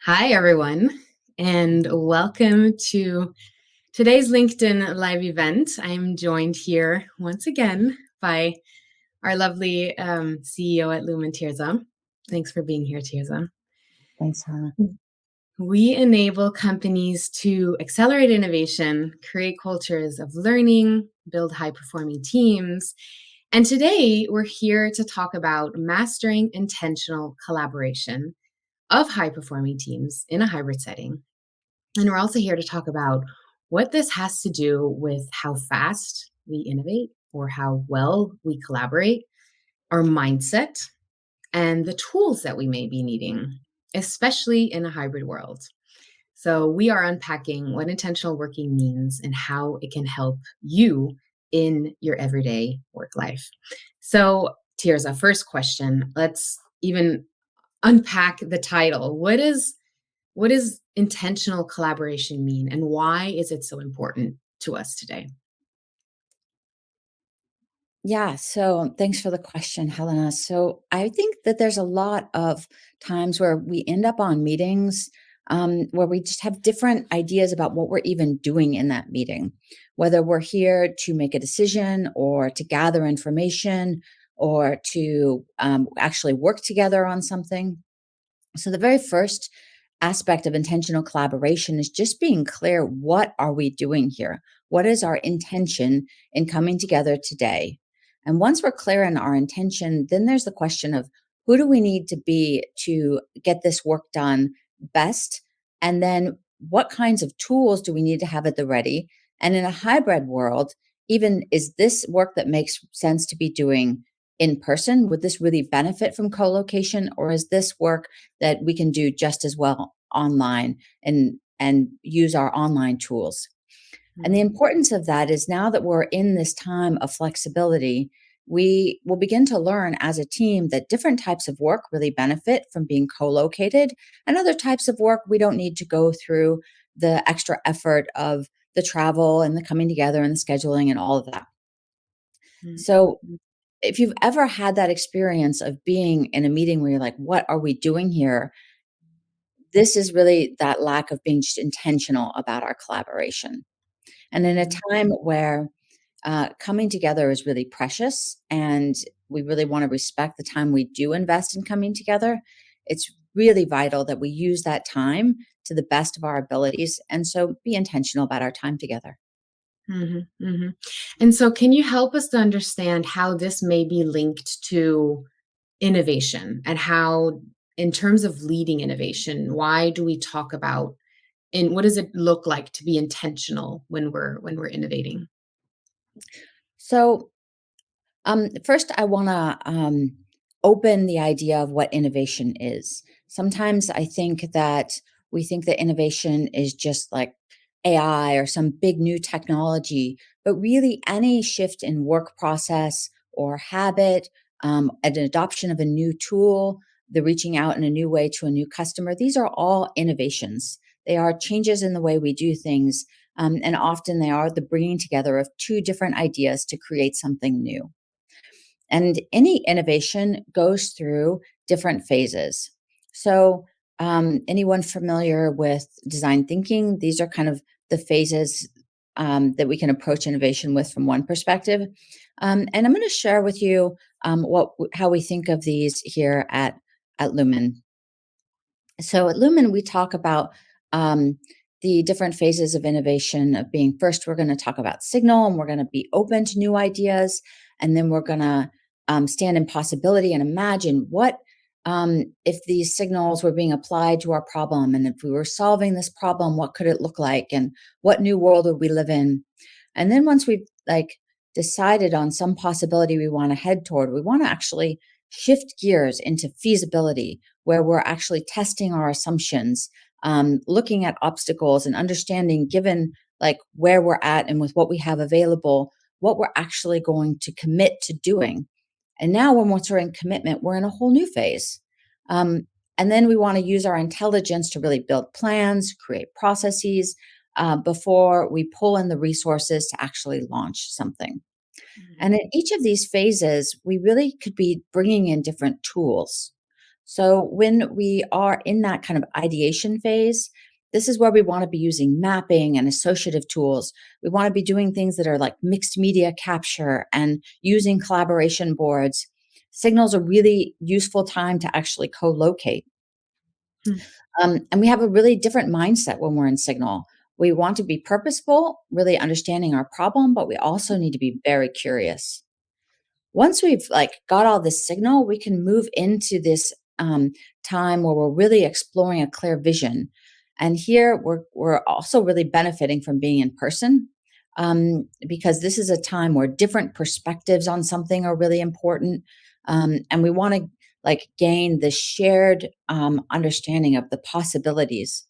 Hi, everyone, and welcome to today's LinkedIn live event. I'm joined here once again by our lovely CEO at Lumen, Tirza. Thanks for being here, Tirza. Thanks, Hannah. We enable companies to accelerate innovation, create cultures of learning, build high-performing teams. And today, we're here to talk about mastering intentional collaboration of high-performing teams in a hybrid setting. And we're also here to talk about what this has to do with how fast we innovate or how well we collaborate, our mindset, and the tools that we may be needing, especially in a hybrid world. So, we are unpacking what intentional working means and how it can help you in your everyday work life. So, Tirza, first question, let's even unpack the title. What does intentional collaboration mean, and why is it so important to us today? Yeah, so thanks for the question, Helena. So I think that there's a lot of times where we end up on meetings where we just have different ideas about what we're even doing in that meeting, whether we're here to make a decision or to gather information or to actually work together on something. So the very first aspect of intentional collaboration is just being clear, what are we doing here? What is our intention in coming together today? And once we're clear in our intention, then there's the question of who do we need to be to get this work done best? And then what kinds of tools do we need to have at the ready? And in a hybrid world, even is this work that makes sense to be doing in person? Would this really benefit from co-location, or is this work that we can do just as well online and use our online tools? And the Mhm, importance of that is now that we're in this time of flexibility, we will begin to learn as a team that different types of work really benefit from being co-located, and other types of work we don't need to go through the extra effort of the travel and the coming together and the scheduling and all of that. mhm, So mhm, if you've ever had that experience of being in a meeting where you're like, what are we doing here? This is really that lack of being just intentional about our collaboration. And in a mhm, time where coming together is really precious and we really want to respect the time we do invest in coming together, it's really vital that we use that time to the best of our abilities. And so be intentional about our time together. mhm, mhm. And so can you help us to understand how this may be linked to innovation and how, in terms of leading innovation, why do we talk about and what does it look like to be intentional when we're innovating? So, first, I want to open the idea of what innovation is. Sometimes I think that we think that innovation is just like AI or some big new technology, but really any shift in work process or habit, an adoption of a new tool, the reaching out in a new way to a new customer, these are all innovations. They are changes in the way we do things. And often they are the bringing together of two different ideas to create something new. And any innovation goes through different phases. So, anyone familiar with design thinking? These are kind of the phases that we can approach innovation with from one perspective. And I'm going to share with you how we think of these here at Lumen. So at Lumen, we talk about the different phases of innovation of being first, we're going to talk about signal and we're going to be open to new ideas. And then we're going to stand in possibility and imagine what if these signals were being applied to our problem. And if we were solving this problem, what could it look like? And what new world would we live in? And then once we've like decided on some possibility we want to head toward, we want to actually shift gears into feasibility where we're actually testing our assumptions, looking at obstacles and understanding, given like where we're at and with what we have available, what we're actually going to commit to doing. And now, when once we're in commitment, we're in a whole new phase. Um, and then we want to use our intelligence to really build plans, create processes before we pull in the resources to actually launch something. And Mhm, in each of these phases, we really could be bringing in different tools. So when we are in that kind of ideation phase, this is where we want to be using mapping and associative tools. We want to be doing things that are like mixed media capture and using collaboration boards. Signal's a really useful time to actually co-locate. Hmm. And we have a really different mindset when we're in Signal. We want to be purposeful, really understanding our problem, but we also need to be very curious. Once we've like got all this signal, we can move into this time where we're really exploring a clear vision. And here we're also really benefiting from being in person, because this is a time where different perspectives on something are really important, and we want to like gain the shared understanding of the possibilities.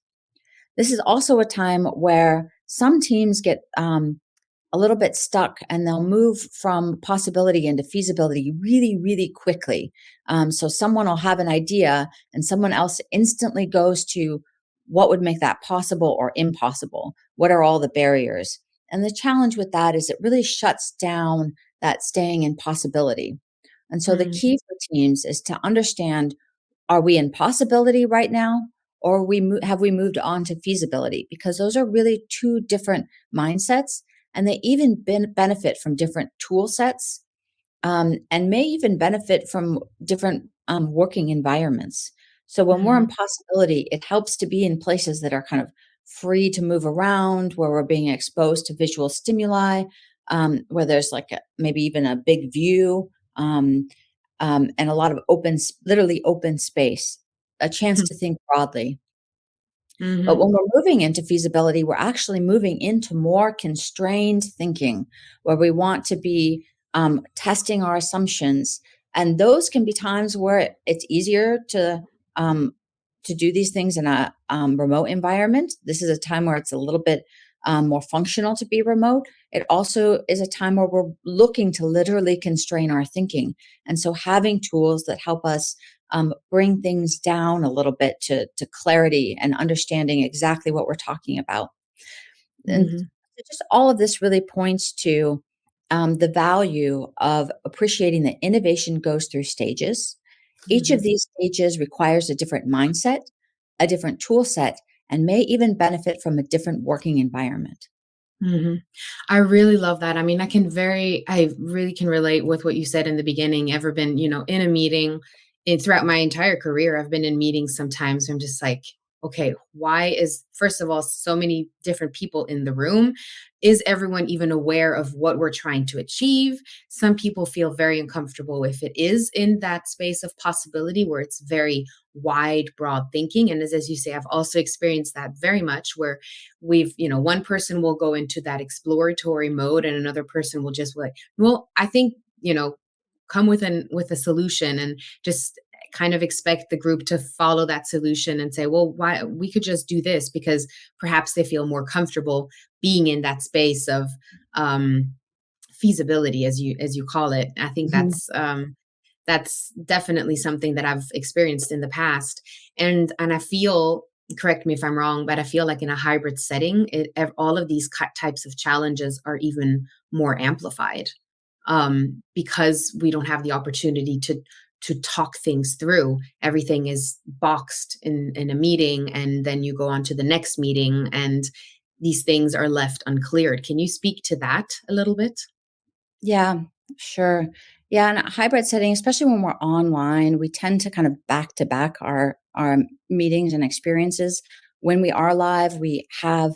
This is also a time where some teams get a little bit stuck and they'll move from possibility into feasibility really, really quickly. So someone will have an idea and someone else instantly goes to what would make that possible or impossible? What are all the barriers? And the challenge with that is it really shuts down that staying in possibility. And so the Hmm. key for teams is to understand, are we in possibility right now? Or have we moved on to feasibility? Because those are really two different mindsets, and they even benefit from different tool sets, and may even benefit from different working environments. So when we're in Hmm. possibility, it helps to be in places that are kind of free to move around, where we're being exposed to visual stimuli, where there's like maybe even a big view, and a lot of literally open space, a chance to think broadly. But Hmm. when we're moving into feasibility, we're actually moving into more constrained thinking, where we want to be testing our assumptions. And those can be times where it's easier um, to do these things in a remote environment. This is a time where it's a little bit more functional to be remote. It also is a time where we're looking to literally constrain our thinking. And so having tools that help us bring things down a little bit to clarity and understanding exactly what we're talking about. And Hmm. just all of this really points to the value of appreciating that innovation goes through stages. Each of Hmm. these stages requires a different mindset, a different tool set, and may even benefit from a different working environment. Mhm. I really love that. I mean, I really can relate with what you said in the beginning. Ever been, in a meeting throughout my entire career, I've been in meetings sometimes where I'm just like, okay, why is, first of all, so many different people in the room? Is everyone even aware of what we're trying to achieve? Some people feel very uncomfortable if it is in that space of possibility where it's very wide, broad thinking. And as you say, I've also experienced that very much where one person will go into that exploratory mode and another person will just be like, well, I think, come with a solution and just kind of expect the group to follow that solution and say, well, why we could just do this because perhaps they feel more comfortable being in that space of um feasibility, as you call it. I think Mhm. that's definitely something that I've experienced in the past. And I feel, correct me if I'm wrong, but I feel like in a hybrid setting, all of these types of challenges are even more amplified, because we don't have the opportunity to talk things through. Everything is boxed in a meeting, and then you go on to the next meeting, and these things are left uncleared. Can you speak to that a little bit? Yeah, sure. Yeah, in a hybrid setting, especially when we're online, we tend to kind of back to back our meetings and experiences. When we are live, we have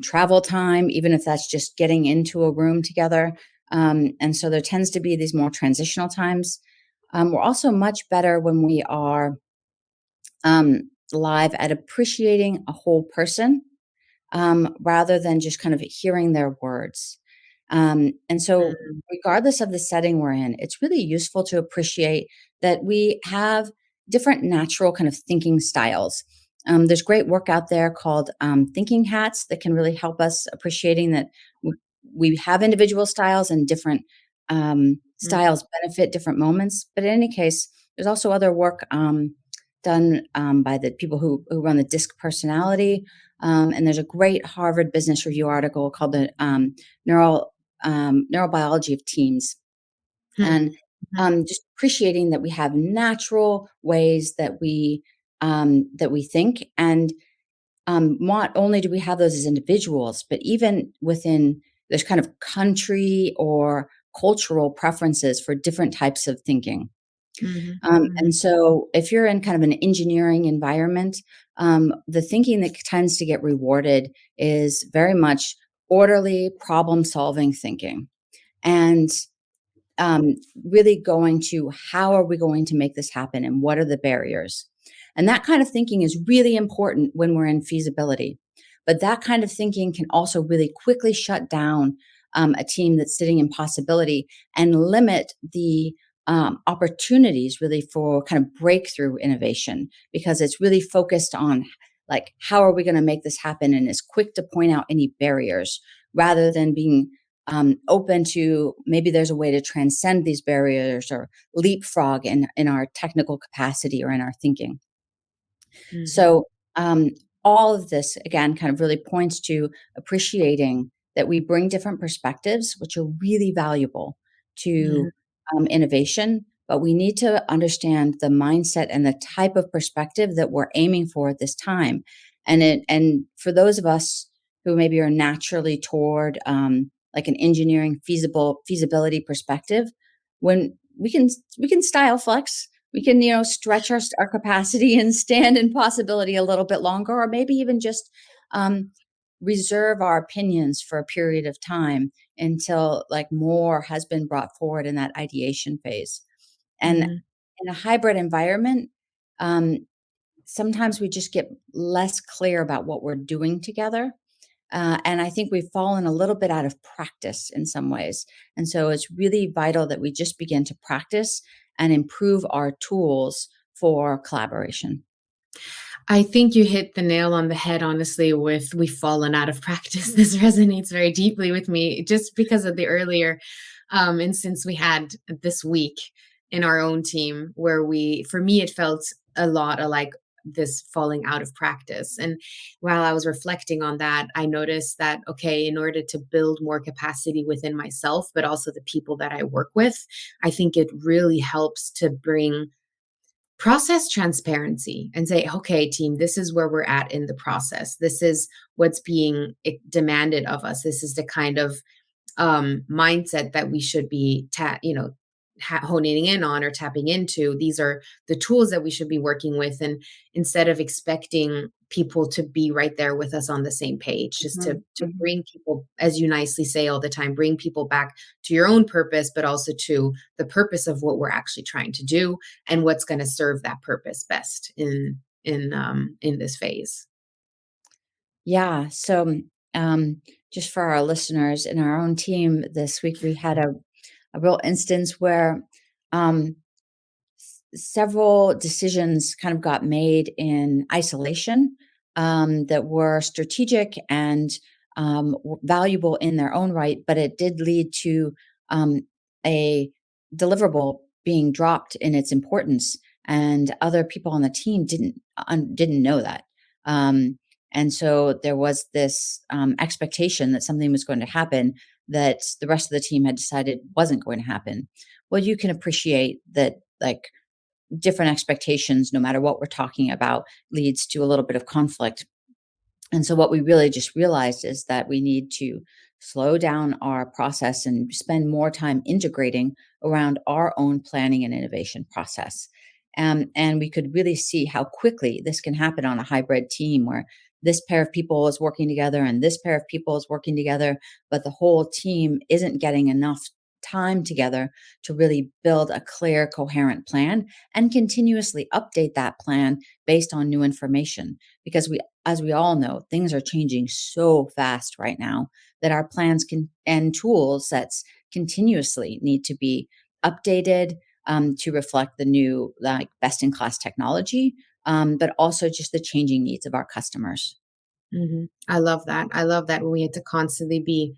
travel time, even if that's just getting into a room together. And so there tends to be these more transitional times. We're also much better when we are live at appreciating a whole person, rather than just kind of hearing their words. And so, Mm. regardless of the setting we're in, it's really useful to appreciate that we have different natural kind of thinking styles. There's great work out there called thinking hats that can really help us appreciating that we have individual styles and different Mm. styles benefit different moments. But in any case, there's also other work done by the people who run the DISC personality, and there's a great Harvard Business Review article called the neurobiology of teams. Hmm. And just appreciating that we have natural ways that we think, and not only do we have those as individuals, but even within there's kind of country or cultural preferences for different types of thinking. Mhm, And mhm, so if you're in kind of an engineering environment, the thinking that tends to get rewarded is very much orderly problem solving thinking. And um, really going to how are we going to make this happen and what are the barriers? And that kind of thinking is really important when we're in feasibility. But that kind of thinking can also really quickly shut down a team that's sitting in possibility and limit the opportunities really for kind of breakthrough innovation because it's really focused on like how are we going to make this happen and is quick to point out any barriers rather than being open to maybe there's a way to transcend these barriers or leapfrog in our technical capacity or in our thinking. mhm, So, all of this again kind of really points to appreciating that we bring different perspectives, which are really valuable mhm, to innovation. But we need to understand the mindset and the type of perspective that we're aiming for at this time. And for those of us who maybe are naturally toward like an engineering feasibility perspective, when we can style flex, we can, you know, stretch our capacity and stand in possibility a little bit longer, or maybe even just um, reserve our opinions for a period of time until like more has been brought forward in that ideation phase. And mhm. in a hybrid environment, um, sometimes we just get less clear about what we're doing together. And I think we've fallen a little bit out of practice in some ways. And so it's really vital that we just begin to practice and improve our tools for collaboration. I think you hit the nail on the head, honestly, with we've fallen out of practice. This resonates very deeply with me just because of the earlier instance we had this week in our own team, where for me, it felt a lot like this falling out of practice. And while I was reflecting on that, I noticed that, okay, in order to build more capacity within myself, but also the people that I work with, I think it really helps to bring process transparency and say, okay, team, this is where we're at in the process. This is what's being demanded of us. This is the kind of mindset that we should be honing in on or tapping into. These are the tools that we should be working with, and instead of expecting people to be right there with us on the same page, just to Mhm, mhm. bring people, as you nicely say all the time, bring people back to your own purpose, but also to the purpose of what we're actually trying to do and what's going to serve that purpose best in this phase. Yeah. So, um, just for our listeners in our own team this week, we had a real instance where um, several decisions kind of got made in isolation that were strategic and valuable in their own right, but it did lead to um, a deliverable being dropped in its importance, and other people on the team didn't know that. Um, and so there was this expectation that something was going to happen that the rest of the team had decided wasn't going to happen. Well, you can appreciate that, like different expectations, no matter what we're talking about, leads to a little bit of conflict. And so, what we really just realized is that we need to slow down our process and spend more time integrating around our own planning and innovation process. And we could really see how quickly this can happen on a hybrid team where this pair of people is working together and this pair of people is working together, but the whole team isn't getting enough time together to really build a clear, coherent plan and continuously update that plan based on new information. Because as we all know, things are changing so fast right now that our plans can and tool sets continuously need to be updated to reflect the new, like best in class technology, but also just the changing needs of our customers. I love that. I love that when we had to constantly be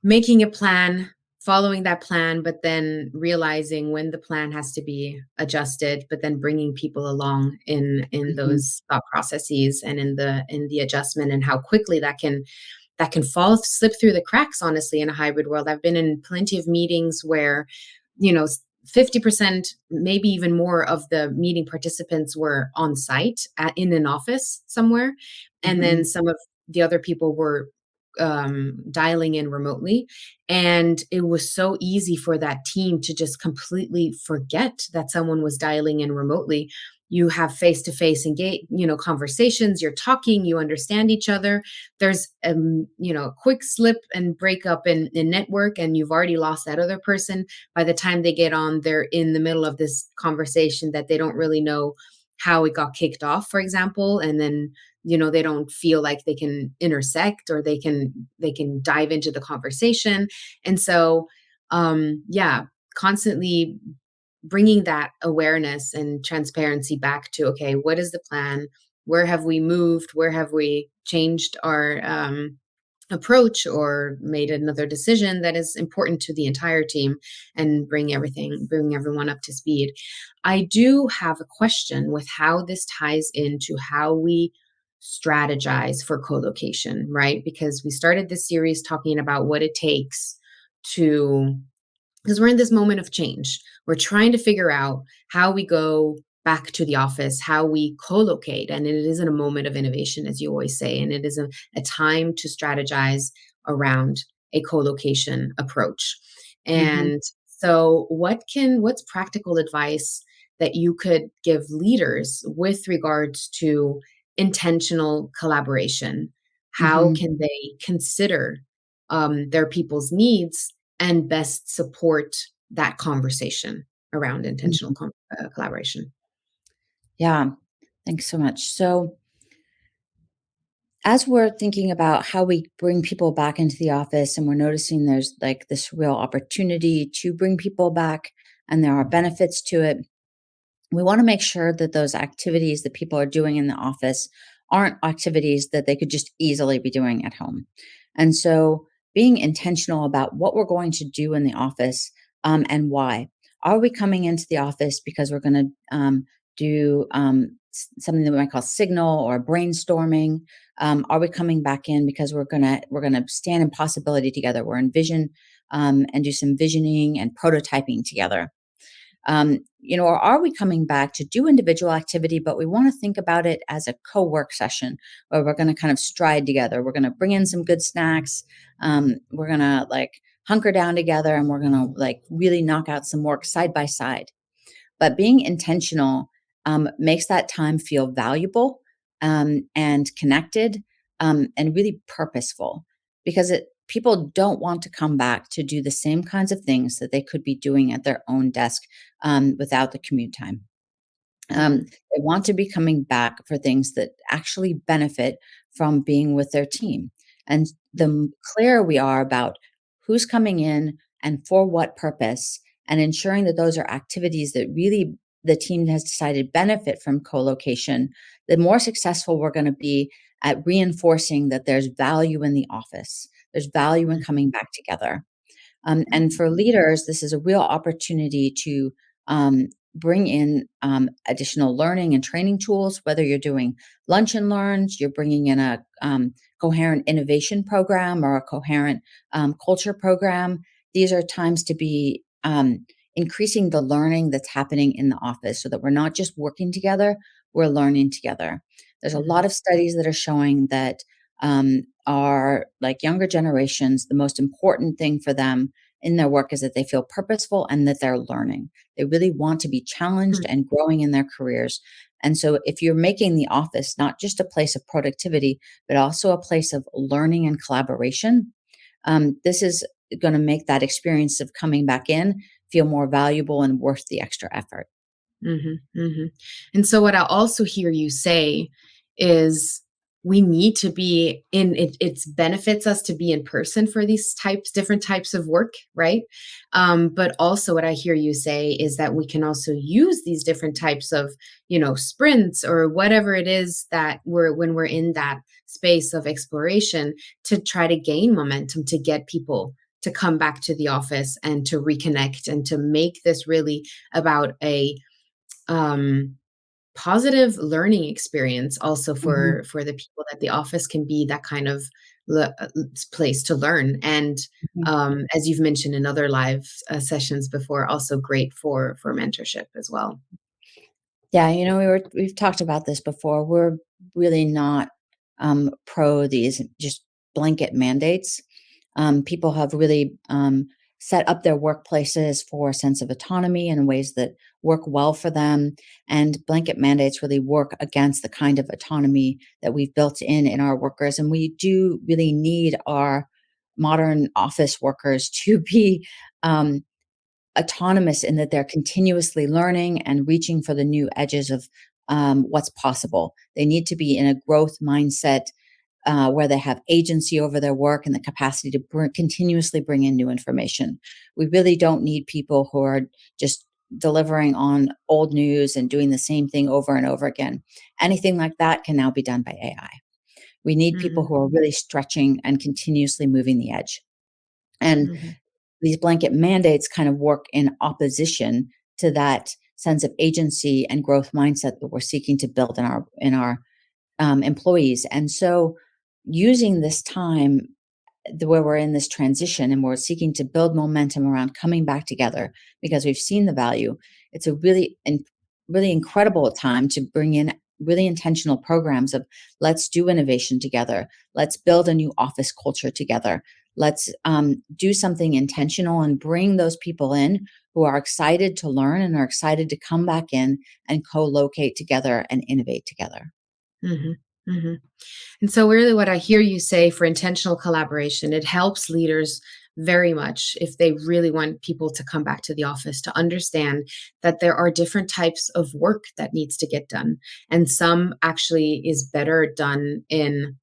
making a plan, following that plan, but then realizing when the plan has to be adjusted, but then bringing people along in Mhm. those thought processes and in the adjustment, and how quickly that can slip through the cracks, honestly, in a hybrid world. I've been in plenty of meetings where, you know, 50%, maybe even more of the meeting participants were on site in an office somewhere. And then Mhm. some of the other people were dialing in remotely. And it was so easy for that team to just completely forget that someone was dialing in remotely. You have face to face engage, conversations, you're talking, you understand each other. There's, a quick slip and breakup in network, and you've already lost that other person. By the time they get on, they're in the middle of this conversation that they don't really know how it got kicked off, for example. And then, they don't feel like they can intersect, or they can dive into the conversation. And so, yeah, constantly bringing that awareness and transparency back to, okay, what is the plan? Where have we moved? Where have we changed our approach or made another decision that is important to the entire team, and bring everyone up to speed. I do have a question with how this ties into how we strategize for co-location, right? Because we started this series talking about what it takes to, because we're in this moment of change. We're trying to figure out how we go back to the office, how we co-locate. And it is in a moment of innovation, as you always say, and it is a time to strategize around a co-location approach. Mhm. And so what's practical advice that you could give leaders with regards to intentional collaboration? How Mhm. can they consider their people's needs and best support that conversation around intentional Mhm. collaboration? Yeah. Thanks so much. So, as we're thinking about how we bring people back into the office and we're noticing there's like this real opportunity to bring people back and there are benefits to it, we want to make sure that those activities that people are doing in the office aren't activities that they could just easily be doing at home. And so being intentional about what we're going to do in the office, and why. Are we coming into the office because we're going to do something that we might call signal or brainstorming? Are we coming back in because we're gonna stand in possibility together? We're envision, and do some visioning and prototyping together. Or are we coming back to do individual activity, but we want to think about it as a co-work session where we're going to kind of stride together. We're going to bring in some good snacks. We're going to like hunker down together and we're going to like really knock out some work side by side. But being intentional makes that time feel valuable, and connected, and really purposeful, because people don't want to come back to do the same kinds of things that they could be doing at their own desk, without the commute time. Mhm, They want to be coming back for things that actually benefit from being with their team. And the mhm, clearer we are about who's coming in and for what purpose, and ensuring that those are activities that really the team has decided benefit from co-location, the more successful we're going to be at reinforcing that there's value in the office. There's value in mhm, coming back together. mhm, And for leaders, this is a real opportunity to bring in additional learning and training tools, whether you're doing lunch and learns, you're bringing in a coherent innovation program or a coherent culture program. These are times to be increasing the learning that's happening in the office so that we're not just working together, we're learning together. There's a mhm, lot of studies that are showing that are like younger generations, the most important thing for them in their work is that they feel purposeful and that they're learning. They really want to be challenged mhm, and growing in their careers. And so, if you're making the office not just a place of productivity, but also a place of learning and collaboration, this is going to make that experience of coming back in feel more valuable and worth the extra effort. mhm, mhm. And so what I also hear you say is we need to be in it. It benefits us to be in person for these different types of work, right? But also what I hear you say is that we can also use these different types of, sprints or whatever it is that when we're in that space of exploration, to try to gain momentum, to get people to come back to the office and to reconnect and to make this really about a um, positive learning experience also Mhm, for the people, that the office can be that kind of place to learn. And mhm. as you've mentioned in other live sessions before, also great for mentorship as well. Yeah, we've talked about this before. We're really not pro these just blanket mandates. People have really set up their workplaces for a sense of autonomy in ways that work well for them, and blanket mandates really work against the kind of autonomy that we've built in our workers. And we do really need our modern office workers to be um, autonomous in that they're continuously learning and reaching for the new edges of what's possible. They need to be in a growth mindset where they have agency over their work and the capacity to continuously bring in new information. We really don't need people who are just delivering on old news and doing the same thing over and over again. Anything like that can now be done by AI. We need people Hmm. who are really stretching and continuously moving the edge. And Hmm. these blanket mandates kind of work in opposition to that sense of agency and growth mindset that we're seeking to build in our employees. And so, using this time where we're in this transition and we're seeking to build momentum around coming back together because we've seen the value, it's a really incredible time to bring in really intentional programs of let's do innovation together, let's build a new office culture together, let's do something intentional and bring those people in who are excited to learn and are excited to come back in and co-locate together and innovate together. Hmm. Hmm. And so, really, what I hear you say for intentional collaboration, it helps leaders very much if they really want people to come back to the office to understand that there are different types of work that needs to get done. And some actually is better done in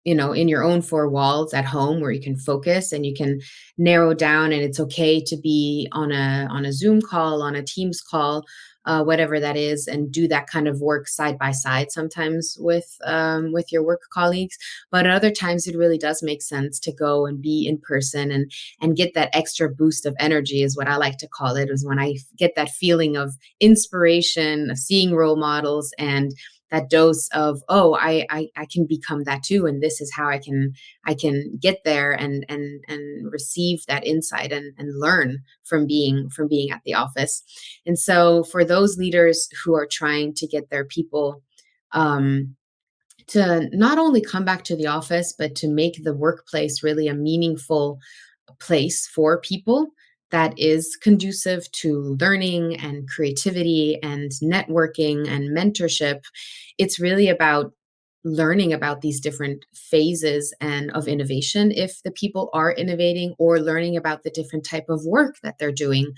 your own four walls at home, where you can focus and you can narrow down, and it's okay to be on a Zoom call, on a Teams call, whatever that is, and do that kind of work side by side sometimes with your work colleagues. But at other times it really does make sense to go and be in person and get that extra boost of energy, is what I like to call it, is when I get that feeling of inspiration, of seeing role models, and that dose of, oh, I can become that too, and this is how I can get there and receive that insight and learn from being at the office. And so for those leaders who are trying to get their people um, to not only come back to the office, but to make the workplace really a meaningful place for people that is conducive to learning and creativity and networking and mentorship. It's really about learning about these different phases and of innovation if the people are innovating, or learning about the different type of work that they're doing,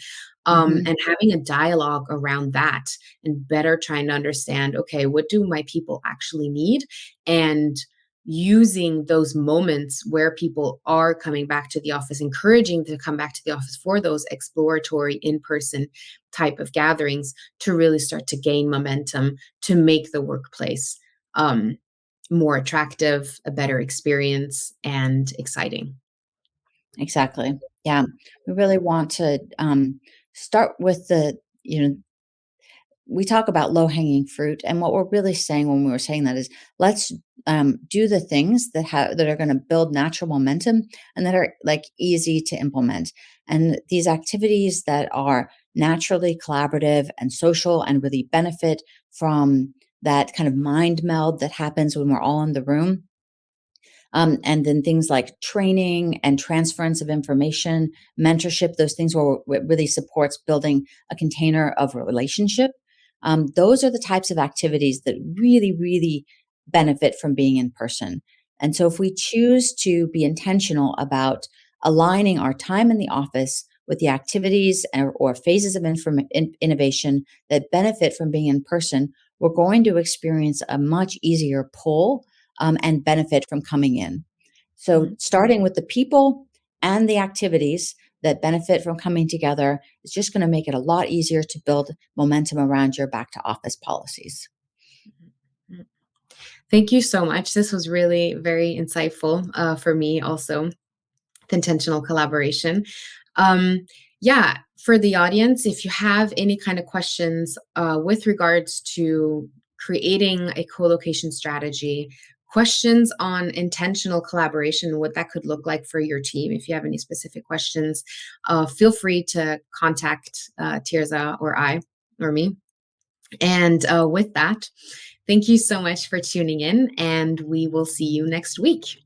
Mhm. and having a dialogue around that, and better trying to understand, okay, what do my people actually need, and using those moments where people are coming back to the office, encouraging to come back to the office for those exploratory in-person type of gatherings, to really start to gain momentum, to make the workplace um, more attractive, a better experience, and exciting. Exactly. Yeah. We really want to start with we talk about low hanging fruit. And what we're really saying when we were saying that is let's do the things that are going to build natural momentum and that are like easy to implement. And these activities that are naturally collaborative and social and really benefit from that kind of mind meld that happens when we're all in the room, and then things like training and transference of information, mentorship, those things where it really supports building a container of a relationship. Those are the types of activities that really, really benefit from being in person. And so if we choose to be intentional about aligning our time in the office with the activities or phases of innovation that benefit from being in person, we're going to experience a much easier pull and benefit from coming in. So, Mhm. starting with the people and the activities that benefit from coming together is just going to make it a lot easier to build momentum around your back to office policies. Mhm. Thank you so much. This was really very insightful for me also, the intentional collaboration. Um, Yeah, for the audience, if you have any kind of questions with regards to creating a co-location strategy, questions on intentional collaboration, what that could look like for your team, if you have any specific questions, feel free to contact Tirza or I or me. And with that, thank you so much for tuning in, and we will see you next week.